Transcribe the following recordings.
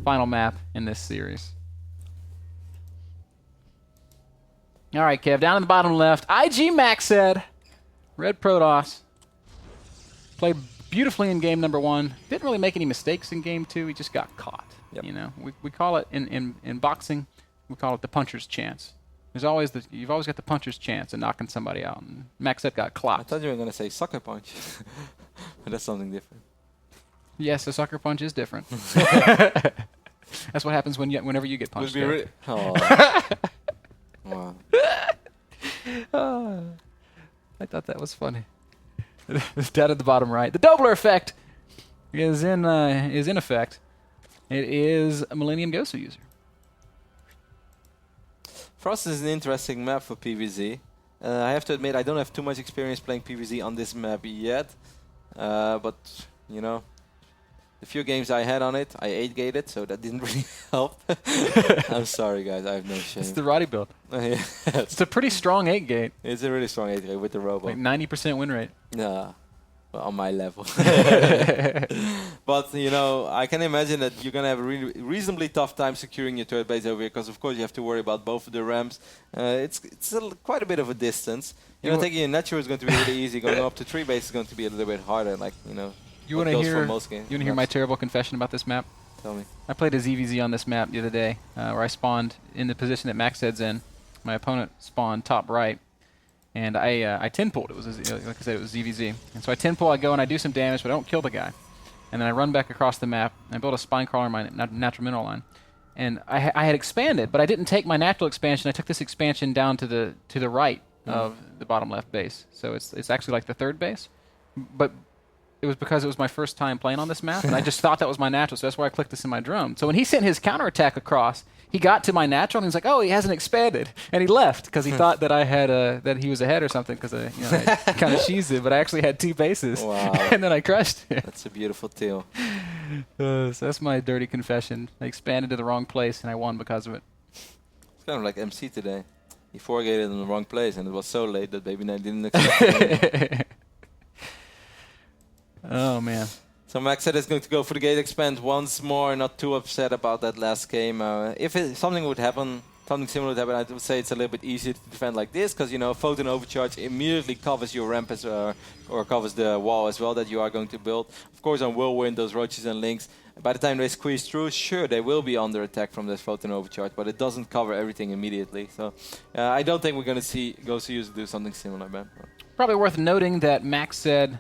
final map in this series. All right, Kev, down in the bottom left, IG MacSed, Red Protoss. Played beautifully in game number 1. Didn't really make any mistakes in game 2. He just got caught. Yep. You know, we call it in boxing, we call it the puncher's chance. You've always got the puncher's chance of knocking somebody out. And MacSed got I clocked. thought you were going to say sucker punch. But that's something different. Yes, a sucker punch is different. That's what happens whenever you get punched. Oh. Wow. I thought that was funny. Down at the bottom right, the Dobler effect is in effect. It is a Millennium Goswser user. Frost is an interesting map for PvZ. I have to admit, I don't have too much experience playing PvZ on this map yet. But, you know, the few games I had on it, I 8-gated, so that didn't really help. I'm sorry, guys. I have no shame. It's the Roddy build. Yeah. It's a pretty strong 8-gate. It's a really strong 8-gate with the robo. Like 90% win rate. Yeah. Well, on my level. But, you know, I can imagine that you're going to have a reasonably tough time securing your turret base over here because, of course, you have to worry about both of the ramps. It's quite a bit of a distance. You know, taking a natural is going to be really easy. Going up to 3 base is going to be a little bit harder, like, you know. You want to hear my terrible confession about this map? Tell me. I played a ZVZ on this map the other day, where I spawned in the position that MacSed's in. My opponent spawned top right, and I 10-pulled. It was like I said, it was ZVZ. And so I 10-pull, I go and I do some damage, but I don't kill the guy. And then I run back across the map, and I build a spine crawler in my natural mineral line. And I had expanded, but I didn't take my natural expansion. I took this expansion down to the right of the bottom left base. So it's actually like the 3rd base, but it was because it was my first time playing on this map, and I just thought that was my natural, so that's why I clicked this in my drone. So when he sent his counterattack across, he got to my natural, and he was like, "Oh, he hasn't expanded," and he left because he thought that I had that he was ahead or something because I kind of cheesed it, but I actually had 2 bases, wow. and then I crushed it. That's a beautiful deal. So that's my dirty confession. I expanded to the wrong place, and I won because of it. It's kind of like MC today. He 4-gated in the wrong place, and it was so late that Baby Knight didn't expect it. Oh, man. So MacSed is going to go for the gate expand once more, not too upset about that last game. If something would happen, something similar would happen, I would say it's a little bit easier to defend like this, because, you know, Photon Overcharge immediately covers your ramp or covers the wall as well that you are going to build. Of course, on Whirlwind, those roaches and links, by the time they squeeze through, sure, they will be under attack from this Photon Overcharge, but it doesn't cover everything immediately. So I don't think we're going to see Goswser do something similar, man. Probably worth noting that MacSed,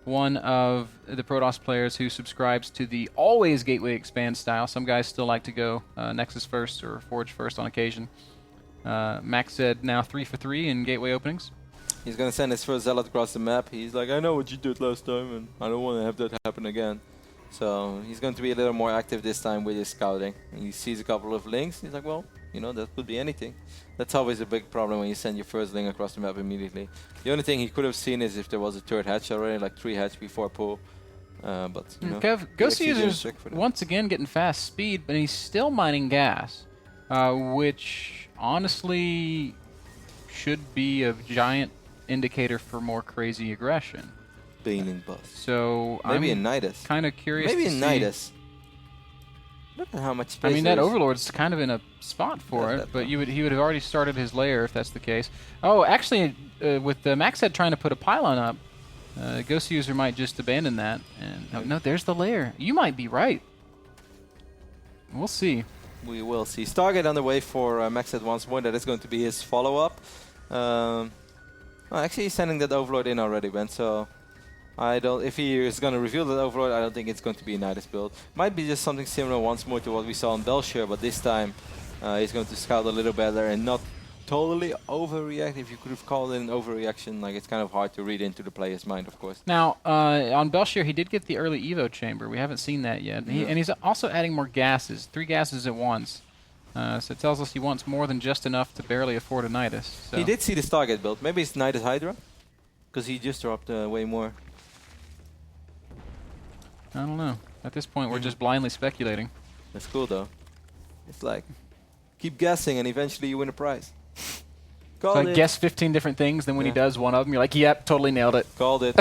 one of the Protoss players who subscribes to the always gateway expand style. Some guys still like to go Nexus first or Forge first on occasion. MacSed now 3 for 3 in gateway openings. He's going to send his first Zealot across the map. He's like, I know what you did last time, and I don't want to have that happen again. So he's going to be a little more active this time with his scouting. And he sees a couple of links. He's like, well, you know, that could be anything. That's always a big problem when you send your first link across the map immediately. The only thing he could have seen is if there was a 3rd hatch already, like 3 hatch before pull. But, you know, Kev, Goswser's once again getting fast speed, but he's still mining gas, which honestly should be a giant indicator for more crazy aggression. Beaning bust. So maybe I'm in Nidus. Kind of curious. Maybe to in see. Nidus. Look at how much space. I mean, there that is. Overlord's kind of in a spot for it, but he would have already started his lair if that's the case. Oh, actually, with the MacSed trying to put a pylon up, Goswser might just abandon that. And no, there's the lair. You might be right. We'll see. We will see. Stargate on the way for MacSed once more. That is going to be his follow-up. Well, actually, he's sending that Overlord in already, Ben. So I don't. If he is going to reveal that Overlord, I don't think it's going to be a Nidus build. Might be just something similar once more to what we saw on Belshire, but this time he's going to scout a little better and not totally overreact. If you could have called it an overreaction, like it's kind of hard to read into the player's mind, of course. Now, on Belshire, he did get the early Evo chamber. We haven't seen that yet. And he's also adding more gases, 3 gases at once. So it tells us he wants more than just enough to barely afford a Nidus. So. He did see the Stargate build. Maybe it's Nidus Hydra, because he just dropped way more. I don't know. At this point, we're just blindly speculating. That's cool, though. It's like, keep guessing, and eventually you win a prize. So I guess 15 different things, then when he does one of them, you're like, yep, totally nailed it. Called it.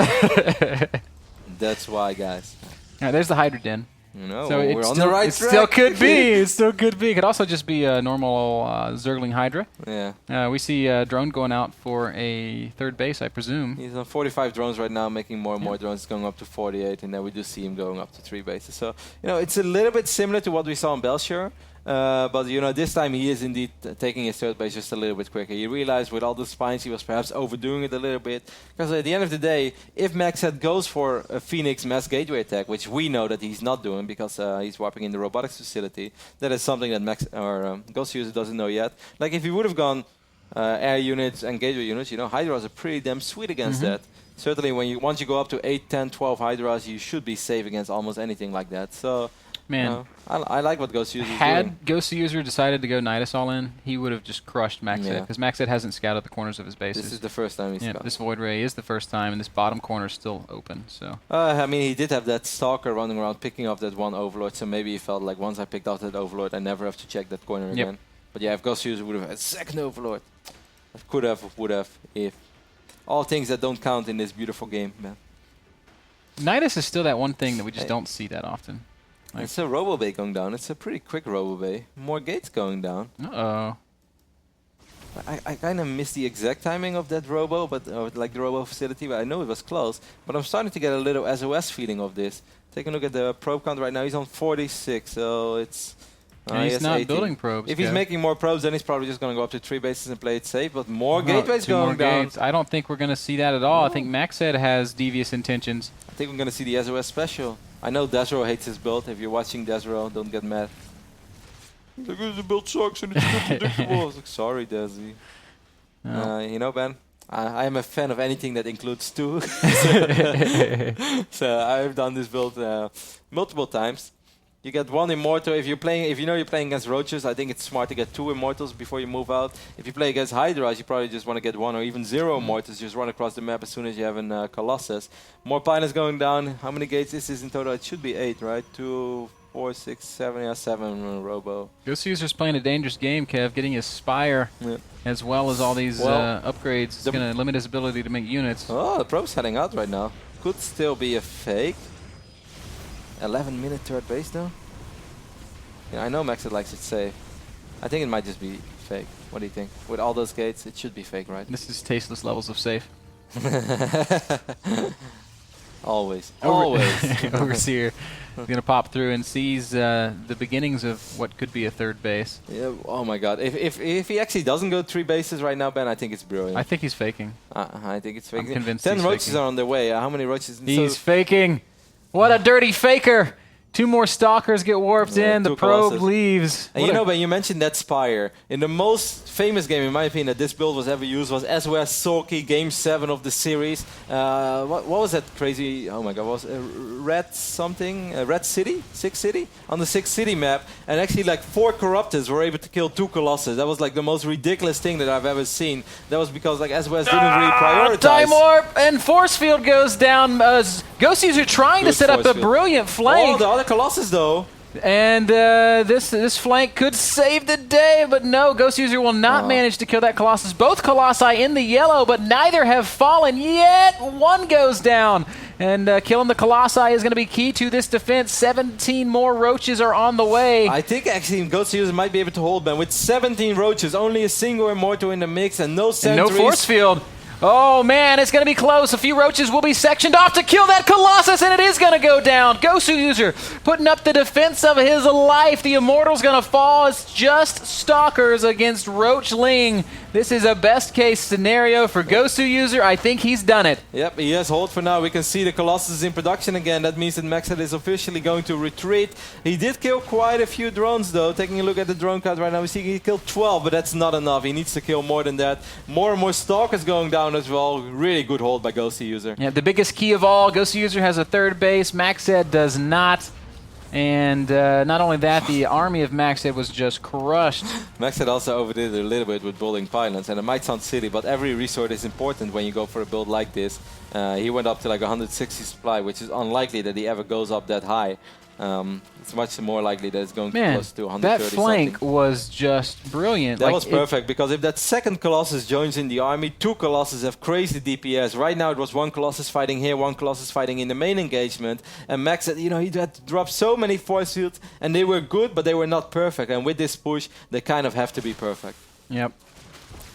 That's why, guys. All right, there's the Hydra Den. No, So we're on the right track. Still could be. It still could be. It could also just be a normal Zergling Hydra. Yeah. We see Drone going out for a third base, I presume. He's on 45 drones right now, making more and more drones, going up to 48, and then we do see him going up to 3 bases. So, it's a little bit similar to what we saw in Belshire. But, this time he is indeed taking his third base just a little bit quicker. He realized with all the spines he was perhaps overdoing it a little bit. Because at the end of the day, if MacSed goes for a Phoenix mass gateway attack, which we know that he's not doing because he's warping in the robotics facility, that is something that Goswser doesn't know yet. Like if he would have gone air units and gateway units, Hydras are pretty damn sweet against that. Certainly once you go up to 8, 10, 12 Hydras, you should be safe against almost anything like that. So... Man, I like what Goswser is doing. Had Goswser decided to go Nidus all in, he would have just crushed MacSed, because MacSed hasn't scouted the corners of his bases. This is the first time he's scouted. This Void Ray is the first time, and this bottom corner is still open. So I mean, he did have that Stalker running around picking up that one Overlord, so maybe he felt like once I picked off that Overlord, I never have to check that corner again. But yeah, if Goswser would have had a second Overlord, could have, would have, if. All things that don't count in this beautiful game, man. Nidus is still that one thing that we just don't see that often. It's a Robo Bay going down. It's a pretty quick Robo Bay. More gates going down. Uh-oh. I kind of missed the exact timing of that Robo, but like the Robo facility, but I know it was close. But I'm starting to get a little SOS feeling of this. Take a look at the probe count right now. He's on 46, so it's... he's not 18. building probes. If he's making more probes, then he's probably just going to go up to 3 bases and play it safe. But more gateways going down. Gates. I don't think we're going to see that at all. I think MacSed has devious intentions. I think we're going to see the SOS special. I know Desro hates his build. If you're watching Desro, don't get mad. Look at the build sucks and it's too predictable. I was like, sorry, Desi. No. Ben, I am a fan of anything that includes 2. So I've done this build multiple times. You get 1 Immortal. If you know you're playing against Roaches, I think it's smart to get 2 Immortals before you move out. If you play against Hydras, you probably just want to get 1 or even 0 Immortals. Just run across the map as soon as you have a Colossus. More pilots going down. How many gates is this in total? It should be 8, right? 2, 4, 6, 7. Yeah, 7 Robo. Goswser's playing a dangerous game, Kev. Getting his Spire as well as all these upgrades is going to limit his ability to make units. Oh, the probe's heading out right now. Could still be a fake. 11-minute third base though. Yeah, I know MacSed likes it safe. I think it might just be fake. What do you think? With all those gates, it should be fake, right? This is tasteless levels of safe. Always. Always. Overseer is going to pop through and sees the beginnings of what could be a third base. Yeah. Oh my God. If he actually doesn't go 3 bases right now, Ben, I think it's brilliant. I think he's faking. I think it's faking. I'm convinced 10 he's roaches faking. are on their way. How many roaches? He's faking. What a dirty faker. 2 more Stalkers get warped in. The probe Colossus leaves. And Ben, you mentioned that Spire. In the most famous game, in my opinion, that this build was ever used was SOS Sulky, Game 7 of the series. What was that crazy? Oh my God, was Red something? Red City? 6 City? On the 6 City map. And actually like 4 Corruptors were able to kill 2 Colossus. That was like the most ridiculous thing that I've ever seen. That was because like SOS didn't really prioritize. Time warp and force field goes down. Goswser trying to set up a brilliant flank. Oh, the other Colossus though. And this flank could save the day, but no, Goswser will not manage to kill that Colossus. Both Colossi in the yellow, but neither have fallen yet. 1 goes down, and killing the Colossi is going to be key to this defense. 17 more Roaches are on the way. I think actually Goswser might be able to hold, Ben. With 17 Roaches, only a single Immortal in the mix, and no sentries. And no force field. Oh man, it's going to be close. A few Roaches will be sectioned off to kill that Colossus, and it is going to go down. Goswser putting up the defense of his life. The Immortal's going to fall. It's just Stalkers against Roachling. This is a best-case scenario for Goswser. I think he's done it. Yep, he has hold for now. We can see the Colossus in production again. That means that MacSed is officially going to retreat. He did kill quite a few drones, though. Taking a look at the drone count right now, we see he killed 12, but that's not enough. He needs to kill more than that. More and more Stalkers going down as well. Really good hold by Goswser. Yeah, the biggest key of all, Goswser has a third base. MacSed does not. And not only that, the army of MacSed was just crushed. MacSed also overdid it a little bit with building pylons, and it might sound silly, but every resource is important when you go for a build like this. He went up to like 160 supply, which is unlikely that he ever goes up that high. it's much more likely that it's going to Man, close to 130 that flank something. was just brilliant. That Like, was perfect, because if that second Colossus joins in the army, 2 Colossus have crazy DPS. Right now it was 1 Colossus fighting here, 1 Colossus fighting in the main engagement, and Max said, you know, he had to drop so many force fields, and they were good, but they were not perfect, and with this push, they kind of have to be perfect. Yep.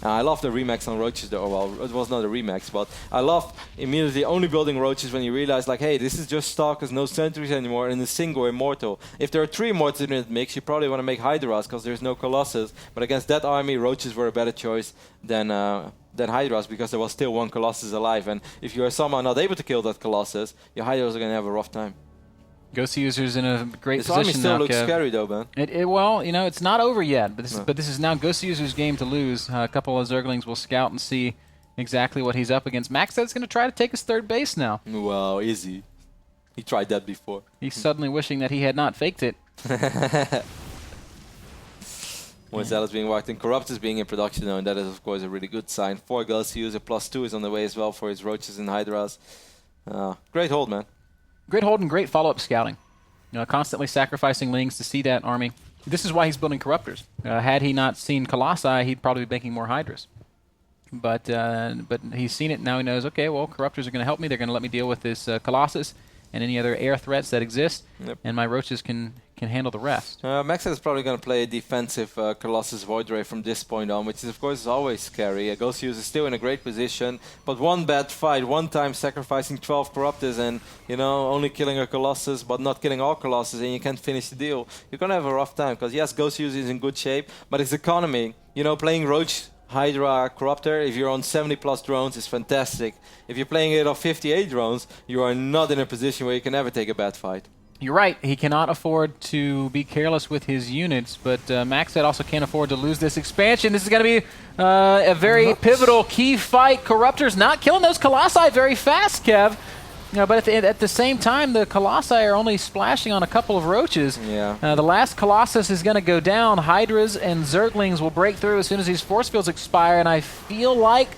I love the remax on roaches though. Well, it was not a remax, but I love immediately only building roaches when you realize, like, hey, this is just stalkers, no sentries anymore, and a single immortal. If there are 3 immortals in the mix, you probably want to make Hydras because there's no Colossus. But against that army, roaches were a better choice than Hydras, because there was still 1 Colossus alive. And if you are somehow not able to kill that Colossus, your Hydras are going to have a rough time. Goswser's in a great This position army still now, looks Kev. scary though, man. Well, you know, it's not over yet, but No. this is now Goswser's game to lose. A couple of Zerglings will scout and see exactly what he's up against. MacSed's going to try to take his 3rd base now. Wow, easy. He tried that before. He's suddenly wishing that he had not faked it. When Zealot's being walked in, Corrupt is being in production now, and that is, of course, a really good sign. 4 Goswser +2 is on the way as well for his roaches and Hydras. Great hold, man. Great hold and great follow-up scouting. You know, constantly sacrificing lings to see that army. This is why he's building Corruptors. Had he not seen Colossi, he'd probably be making more Hydras. But he's seen it, now he knows, okay, well, Corruptors are going to help me. They're going to let me deal with this Colossus and any other air threats that exist, and my roaches can handle the rest. MacSed is probably going to play a defensive Colossus Void Ray from this point on, which is, of course, is always scary. Goswser is still in a great position, but one bad fight, one time sacrificing 12 Corruptors and, you know, only killing a Colossus, but not killing all Colossus, and you can't finish the deal. You're going to have a rough time, because yes, Goswser is in good shape, but his economy, you know, playing Roach, Hydra, Corruptor, if you're on 70+ drones, is fantastic. If you're playing it on 58 drones, you are not in a position where you can ever take a bad fight. You're right. He cannot afford to be careless with his units, but MacSed also can't afford to lose this expansion. This is going to be a very pivotal key fight. Corruptors not killing those Colossi very fast, Kev. But at the same time, the Colossi are only splashing on a couple of roaches. Yeah. The last Colossus is going to go down. Hydras and Zerglings will break through as soon as these force fields expire, and I feel like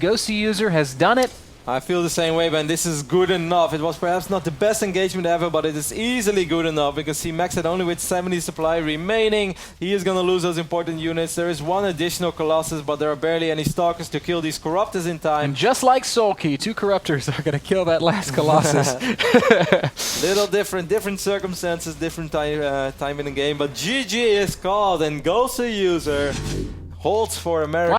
Goswser has done it. I feel the same way, man. This is good enough. It was perhaps not the best engagement ever, but it is easily good enough. We can see MacSed only with 70 supply remaining. He is going to lose those important units. There is 1 additional Colossus, but there are barely any Stalkers to kill these Corruptors in time. And just like Soulkey, 2 Corruptors are going to kill that last Colossus. Little different circumstances, different time in the game, but GG is called, and Goswser holds for America.